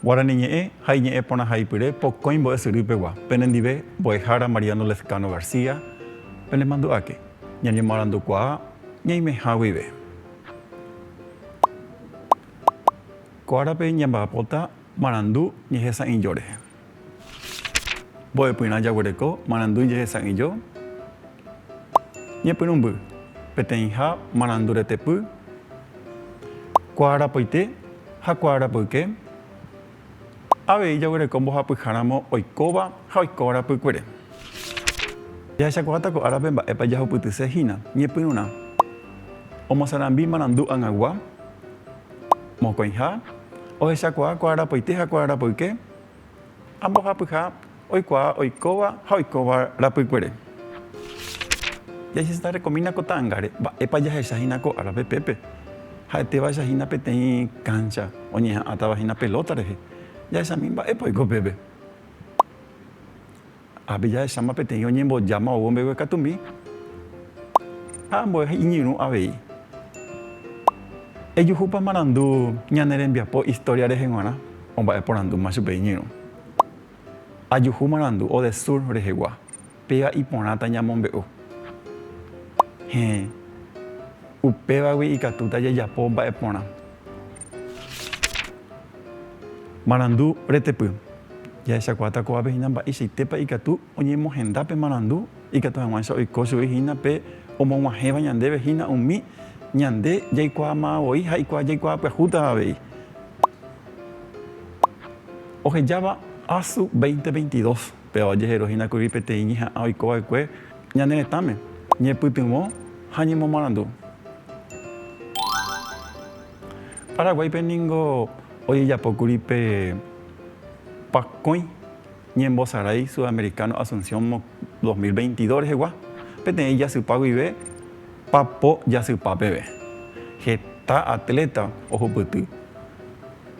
Guaraniñe, Jaiñe Pona Jaipire, Pocoimbo de Siripegua, Penendive, Boejara Mariano Lescano García, Penemanduake, Ñañe Maranducua, Ñaime Javive. Coarape Ñambapota, Marandu, Ñejesa Inyore. Boepina Yaguereco, Marandu Ñejesa Inyo, Ñepinumbu, Petenja, Marandure Tepu, Coarapoite, Jacuarapuque, Ave Yaguereco, Bojapujaramo, Oikoba, Jaicora Pucure. Ya se acuerda que ahora ven epa ya puti sejina, Ñepinuna, Omosarambi Marandu Angagua, Mocoinja, o esa Coarapoite, Jacuarapuque, ambos Japuja, Oikoba, Jaicora Rapucure. Ya se está recomienda cotangare, epa ya esa hina co árabe pepe. Jaete va esa hina peten cancha, oña ataba hina pelota reje. Ya esa misma epa ico pepe. Abilla esa ma peten oñembo llama o bombe catumi. Ambo iñinu abei. Ellos jupa marandu ñaneren biapo historia de genguana, omba eporandu más peñino. Ayuju marandu o de sur rejegua. Pega y ponata ñamombeo. Upeva y catuta ya yapomba epona. Marandu retepu. Ya esa cuata coa vejinamba y se tepa y catu, oñemo gendape marandu y catu amanso y coso vejina pe omo majeva ñande vejina umi ñande yaikua ma oi jaikua yaikua pejuta vei. Oje yaba asu 2022. Pero ayer herojina curipete iñija oikoa cue ñande netame. Ñeputumo Jañemo Marandu. Paraguay peningo hoy ya pocuripe Pacoy Ñembosaray Sudamericano Asunción 2022 igual. Pete ya su pago y ve papo ya su papebe. Geta atleta ojo putu.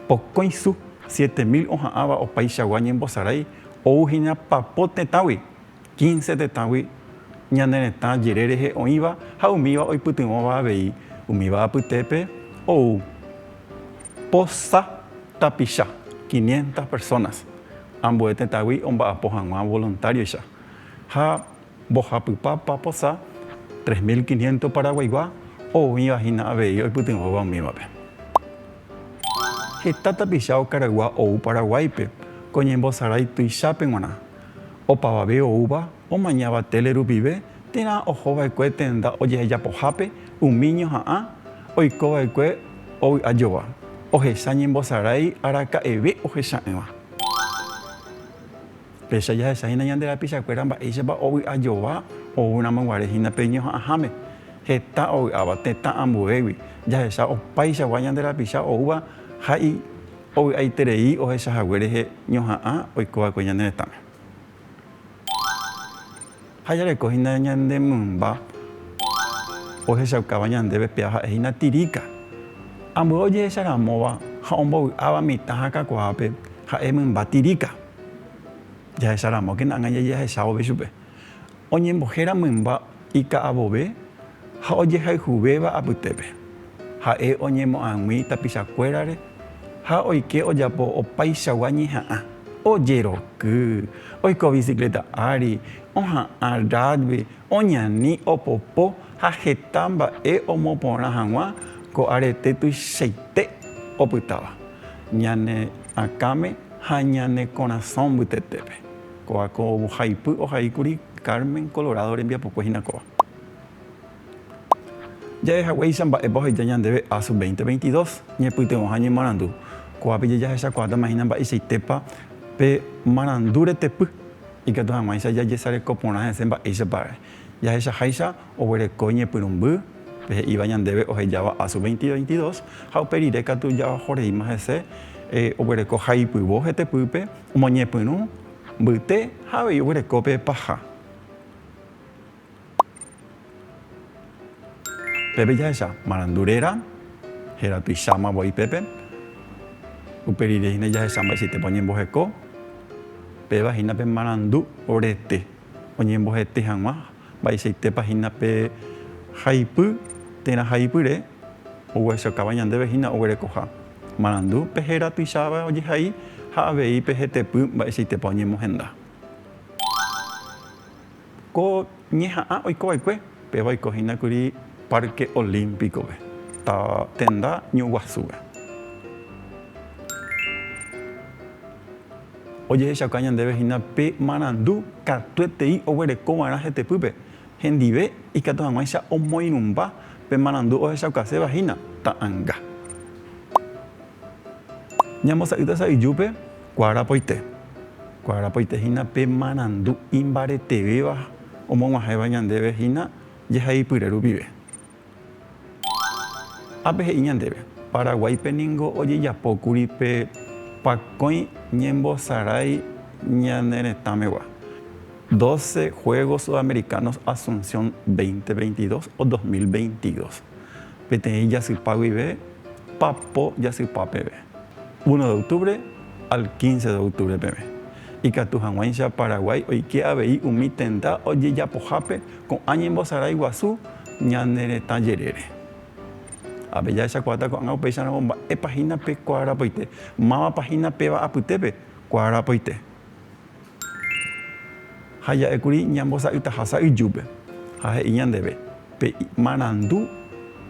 Pocoy su 7000 hoja aba o país agua Ñembosaray o ujina papo tetawi 15 tetawi. Ñaneta yerereje oiva, jaumiva hoy putimova vei, umiva putepe o posa tapisha, 500 personas. Ambos tetawi omba apojanwa voluntario ya. Ja boja pupapa posa 3500 paraguaywa o iba hina vei hoy putimova umiva pe. Geta tapisha o caragua o paraguaype, coñembosaray tuichape guana. O pavabe o uva, o mañaba telerupibe, tina o jova cue tenda oye ya pojape, un niño a oikoba cue o ayoba. O jesañi en bosaray, araca ebe o jesaña. Pesa ya esa hina yandera pisa cueramba, ella va o ayoba o una manguarejina peño a jame. Jeta o abateta ambuewi, ya esa o paisa guayandera pisa o uva, jai o aiterei o esa jaguereje ñoja a oikoba cue yandera. Hayare cojina ñande mumba o esa cabañan debe peaja ejina tirika. Ambo oye esa ramova, jaombo aba mitaja cacuape, jaemumba tirika. Ya esa ramo que nanga ya esa obe supe. Oñe mojera mumba ika abobe, ja oye jai jubeba aputepe. Jae oñe mo angui tapisa cuerare, ja oike oyapo o paisa guañija a. Oyero que, oiko bicicleta ari, oja arradbe, oñani o popo, jajetamba o mopona jangua, ko arete tu seite o putaba. Ñane akame, jañane corazón butetepe. Coaco jaipu o jaikuri, Carmen Colorado envía poco jinacoa. Ya es Hawaii Samba Epoja ya debe a su 2022, ñeputemos año marandu. Coapi ya esa cuata imaginan y seitepa. Pe marandure tepu y que todas más ya sale copona en semba ese para ya esa jaisa o vere coñe purumbu pe iban debe o ya va a su 2022 how perire que tú ya jorge más ese o vere co jaipu boje te pupe moñe punu bute jabe o vere cope paja pepe ya esa marandurera era tu chama boy pepe uperire ya esa más si te ponen bojeco Peba hina pe marandu orete. Oñembo hete hangma. Baiseite pagina pe jaipu. Tena jaipure. O eso cabañan de vejina o coja. Marandu pehera tuicháva ojehai ha avei pehetepy mba'eichaitepa oñemohenda. Ko ñeha'ã oikova'ekue péva oikohínakuri Parque Olímpicove tenda Ñuguasúpe. Ojehechauka ñandéve hína pe marandu katuetei oguerekova'erã hetepýpe. Hendive ikatu hag̃uáicha omoirũmba pe marandu ohechaukaséva hína ta'ãnga. Ñambosa'ýta sa'yjúpe kuarapoite. Kuarapoite hína pe marandu imbaretevéva omog̃uahẽva ñandéve hína jehaipyre rupive. Ápe he'i ñandéve Paraguaype ningo ojejapókuri pe pakõi ñembosarái ñane retãmegua 12 Juegos Sudamericanos Asunción 2022 o 2022. Peteĩ jasypa guive papo jasypa peve. 1 de octubre al 15 de octubre peve. Ikatu hag̃uáicha Paraguay oike avei umi tenda ojejapohápe ko'ã ñembosarái guasu ñane retã jerére. Ápe jahechakuaáta ko'ág̃a upéicharamo mba'épahína pe kuarapoite. Mávapahína péva apytépe kuarapoite. Ha ja'ékuri ñambosa'ytaha sa'yjúpe ha he'i ñandéve pe marandu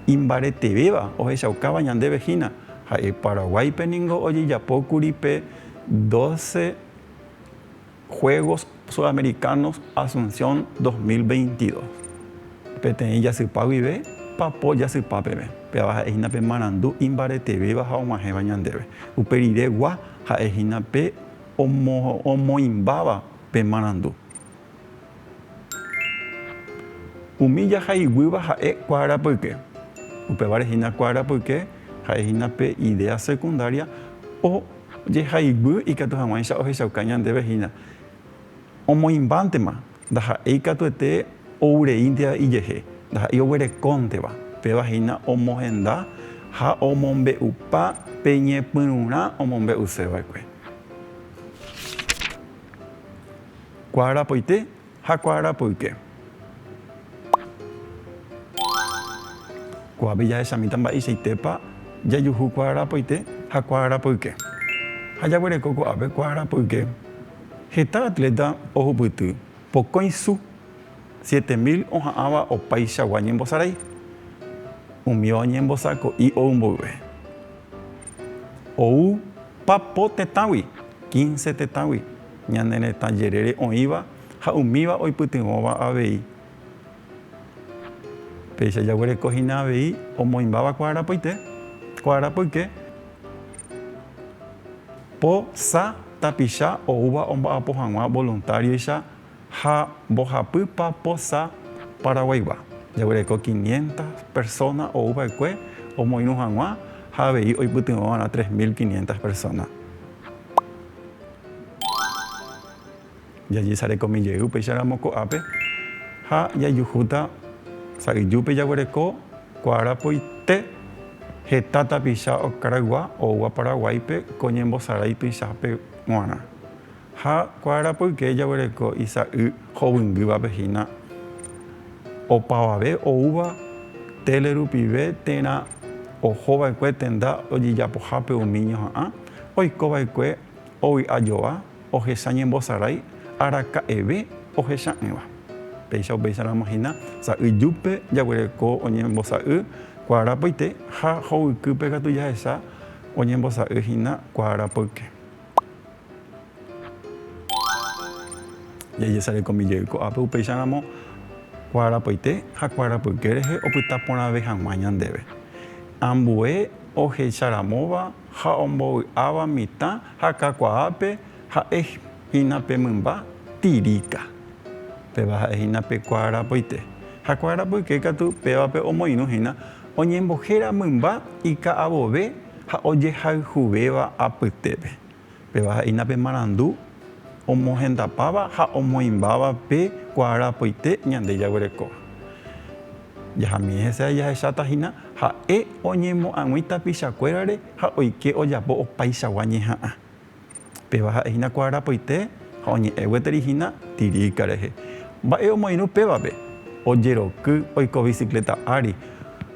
imbaretevéva ohechaukáva ñandéve hína ha'e Paraguaype ningo ojejapókuri pe 12 Juegos Sudamericanos Asunción 2022. Peteĩ jasypa guive papo jasypa peve. Péva ha'ehína pe marandu imbaretevéva ha og̃uahẽva ñandéve. Uperiregua ha'ehína pe omoĩmbáva pe marandu. Umi jahayguýva ha'e kuarapyke. Upévare hína kuarapyke ha'ehína pe idea secundaria ojehayguy ikatu hag̃uáicha ohechauka ñandéve hína omoĩmbántema ndaha'éi katuete oureínteva ijehe ndaha'éi oguerekónteva péva hína omohenda ha omombe'upa pe ñepyrũrã omombe'useva'ekue. Kuarapoite ha kuarapyke. Ko'ápe jahechamíta mba'eichaitépa jajuhu kuarapoite ha kuarapyke. Ha jaguereko ko'ápe kuarapyke. Heta atleta ohupyty pokõi su 7.000 oha'ãva opaichagua ñembosarái. Umíva oñembosako'i ou mboyve. Ou papo tetãgui 15 tetãgui ñane retã jerére oĩva ha umíva oipytyvõva avei. Péicha jaguerekohína avei omoĩmbáva kuarapyke po sa tapicha oúva omba'apo hag̃ua voluntarióicha ha mbohapy papo sa paraguaygua. Jaguereko 500 personas oúva'ekue omoirũ hag̃ua ha avei oipytyvõvarã 3.500 personas. Jajesarekomijey upéicharamo ko'ápe ha jajuhúta sa'yjúpe jaguereko kuarapoite heta tapicha okaraygua oúva Paraguaype ko ñembosarái tuichápe g̃uarã. Ha kuarapyke jaguereko isa'y hovyngývape hína opavave oúva tele rupive térã ohova'ekue tenda ojejapohápe umi ñoha'ã oikova'ekue ovy ajova ohecha ñembosarái araka'eve ohecha'ẽva. Péicha upéicharamo hína sa'yjúpe jaguereko oñembosa'y kuarapoite ha hovykýpe katu jahecha oñembosa'y hína kuarapyke. Jajesarekomijey ko'ápe upéicharamo kuarapoite ha kuarapyke rehe opyta porãve hag̃ua ñandéve. Ambue ohecharamóva ha ombovy'áva mitã ha kakuaápe ha'e hína pe mymba Tirica. Péva ha'ehína pe kuarapoite. Ha kuarapyke katu pévape omoirũ hína oñembohéra mymba ika'avove ha ojehayhuvéva apytépe. Péva ha'ehína pe marandu omohendapáva ha omoĩmbáva pe kuarapoite ñande jaguereko. Jahami hese jahecháta hína ha'e oñemo'ag̃ui tapichakuérare ha oike ojapo opaichagua ñeha'ã. Péva ha'ehína kuarapoite ha oñe'ẽgueteri hína Tirica rehe. Mba'e omoirũ pévape ojeroky oiko bicicleta ári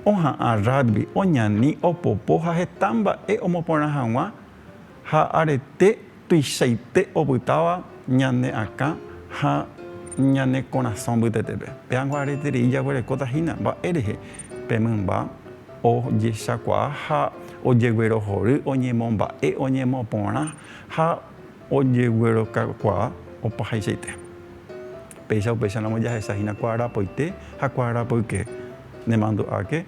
oha'a rugby, oñani, opopo ha heta mba'e omoporã hag̃ua ha arete tuichaite opytáva ñane akã ha ñane korasõ mbytetépe. Peãngo areterei jaguerekótahína mba'e rehe pe mymba ojechakuaa ha ojeguerohory, oñemomba'e, oñemoporã ha ojeguerokakuaa opahaichaite. Péicha upéicharamo jahechahína kuarapoite ha kuarapoyke nemandu'áke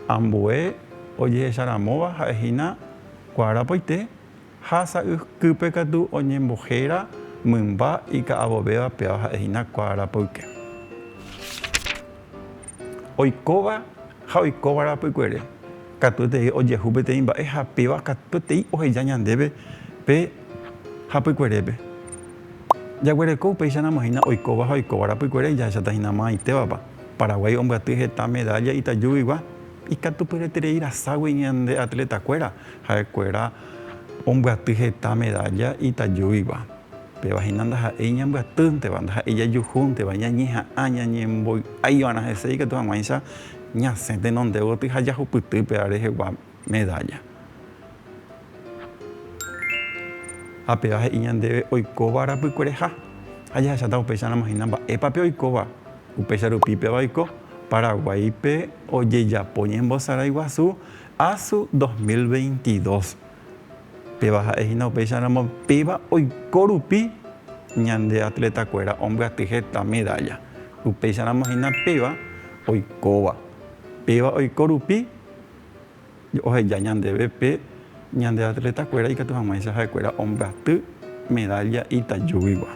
ambue ojehecharamóva ha'ehína kuarapoite ha sa'ykýpe katu oñembohéra mymba ika'avovéva péva ha'ehína kuarapoyke. Oikóva ha oikóva rapykuere katu peteĩ ojehu peteĩ mba'e ha péva katu peteĩ oheja ñandéve pe hapykuerépe. Jaguereko upéicharamo oikóva ha oikóva rapykuere jahechatahína maitevapa. Paraguay ombyaty heta medalla itajúvigua ikatupyreterei raságui ñande atletakuéra ha'ekuéra ombyaty heta medalla itajúvigua. Pévahína ndaha'éi ñambyatýnteva, ndaha'éi jajuhúnteva, ñañeha'ã, ñañembo'aiva'erã hese ikatu hag̃uáicha ñasẽ tenonde gotyo ha jahupytýpe rehegua medalla. Ha péva he'i ñandéve oikóva rapykuereha ha jahecháta upéicharamo mba'épape oikóva. Upéicha rupípeva oiko Paraguaype ojejapo ñembosarái guasu ASU 2022. Péva ha'ehína upéicharamo péva oiko rupi ñande atletakuéra ombyaty heta medalla. Upéicharamo péva oikóva. Péva oiko rupi oheja ñandéve pe ñande atletakuéra ikatu hag̃uáicha ha'ekuéra ombyaty medalla itajúvigua.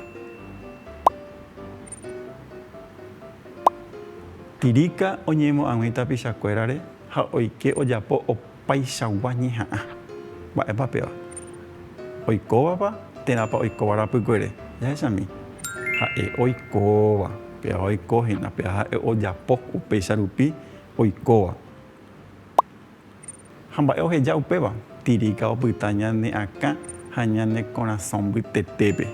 Tirika oñemo'ag̃ui tapichakuérare ha oike ojapo opaichagua ñeha'ã. Mba'épa péva. Oikóvapa térãpa oikóva rapykuere. Jahechami. Ha'e oikóva. Péva oikóhína. Péva ha'e ojapo upéicha rupi oikóva. Ha mba'e oheja upéva. Tirika opyta ñane akã ha ñane korasõ mbytetépe.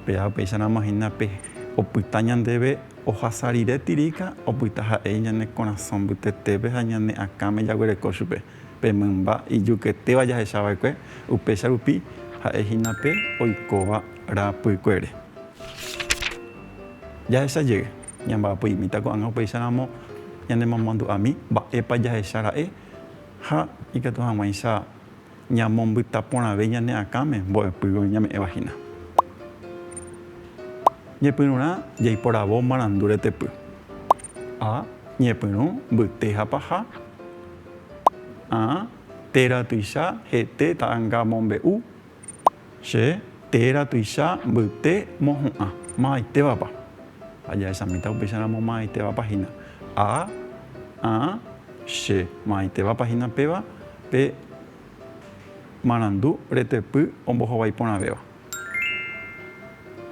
Péva upéicharamo pe opyta ñandéve ohasa rire tirika opyta ha'e ñane korasõ mbytetépe ha ñane akãme jaguereko chupe. Pe mymba ijuketéva jahechava'ekue upéicha rupi ha'ehínape oikóva rapykuere. Jahechajey ñamba'apoimíta ko'ág̃a upéicharamo ñanemomandu'ami mba'épa jahechara'e ha ikatu hag̃uáicha ñamombyta porãve ñane akãme mbo'epývo ñame'ẽvahína. Ñepyrũrã jaiporavo marandu retepy. A. Ñepyrũ mbyte ha paha. A. Téra tuicha hete ta'ãnga mombe'u. Che. Téra tuicha mbyte mohu'ã ma'aitevapa. Ajahechamíta upéicharamo ma'aitevapahína. A. Che. Ma'aitevapahína péva pe marandu retepy ombohovái porãvéva.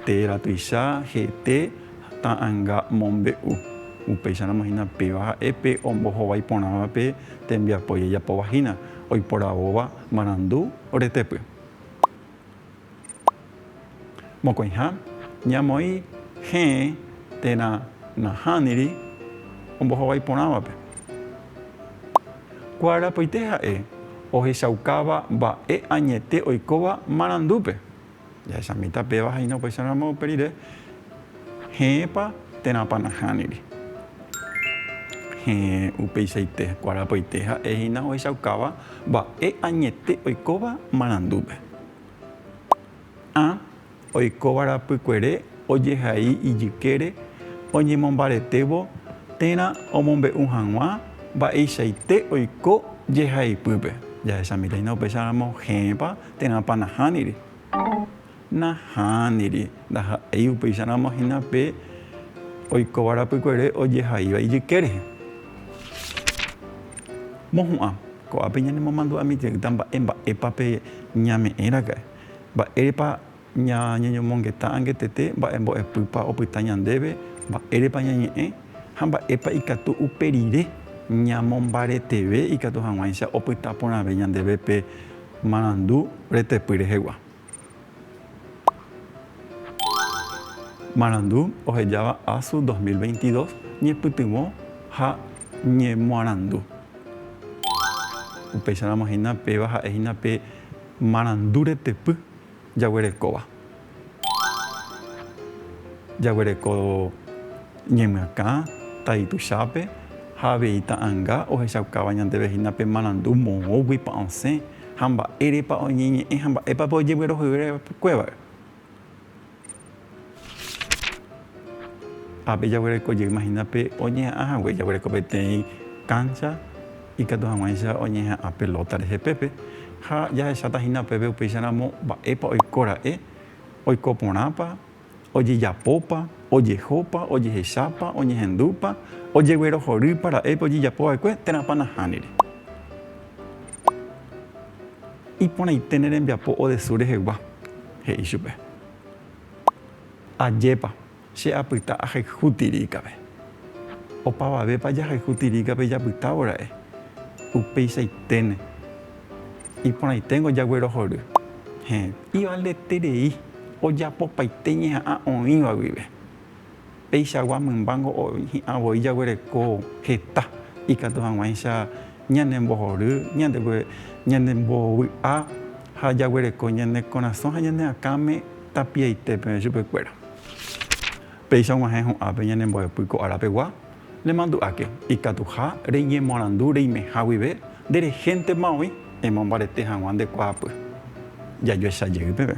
Téra tuicha hete ta'ãnga mombe'u. Upéicharamo péva ha'épe ombohovái porãva pe tembiapo jejapovahína oiporavóva marandu retepy. Mokõiha ñamoĩ heẽ térã nahániri ombohovái porãvape. Kuarapoite ha'e ohechaukáva mba'e añete oikóva marandúpe. Jahechamíta péva ha'éina upéicharamo uperire héẽpa térãpa nahániri. Héẽ upeichaite kuarapoite ha'éhína ohechaukáva mba'e añete oikóva marandúpe. A. Oikóva rapykuere ojehai ijykére oñemombaretévo térã omombe'u hag̃ua mba'eichaite oiko jehaipýpe. Jahechamíta upéicharamo héẽpa térãpa nahániri. Nahániri ndaha'éi upéicharamo pe oikóva rapykuere ojehaíva ijykére. Mohu'ã ko'ápe ñanemomandu'ami mba'épape ñame'ẽraka'e. Mba'érepa ñañeñomongeta angetete mba'e mbo'epýpa opyta ñandéve, mba'érepa ñañe'ẽ ha mba'épa ikatu uperire ñamombareteve ikatu hag̃uáicha opyta porãve ñandéve pe marandu retepy rehegua. Marandu ohejáva ASU 2022 ñepytyvõ ha ñemoarandu. upéicharamo hína péva ha'e hína pe marandu retepy jaguerekóva. Jaguereko ñemyakã taituichápe ha avei ta'ãnga ohechaukáva ñandéve hína pe marandu moõguipa osẽ ha mba'érepa oñeñe'ẽ ha mba'épapa ojegueroho'yvekuévape. Ápe jaguerekojýma hína pe oñeha'ãhague jaguereko peteĩ cancha ikatu hag̃uáicha oñeha'ã pelota rehepépe ha jahecháta hína pépe upéicharamo mba'épa oikóra'e oiko porãpa, ojejapópa, ojehópa, ojehechápa, oñehendúpa, ojeguerohorýpa ra'épe ojejapova'ekue térãpa nahániri. Iporãite ne rembiapo odesu rehegua, he'i chupe. Ajépa che apyta ahehu tiríkape. Opavavépa jahehu tiríkape japytávora'e. Upeichaiténe. Iporãiténgo jaguerohory. Ivaletérei ojapopaite ñeha'ã oĩva guive. Péichagua mymbango hi'ãvoi jaguereko heta ikatu hag̃uáicha ñanembohory, ñanembovy'a ha jaguereko ñane korasõ ha ñane akãme tapiaitépe chupekuéra. Péicha og̃uahẽ ho'ápe ñanembo'epy ko ára nemandu'áke ikatuha reñemoarandu reimeha guive nderehéntema oĩ emombarete hag̃ua ndekuaapy jajuecha jeýpepe.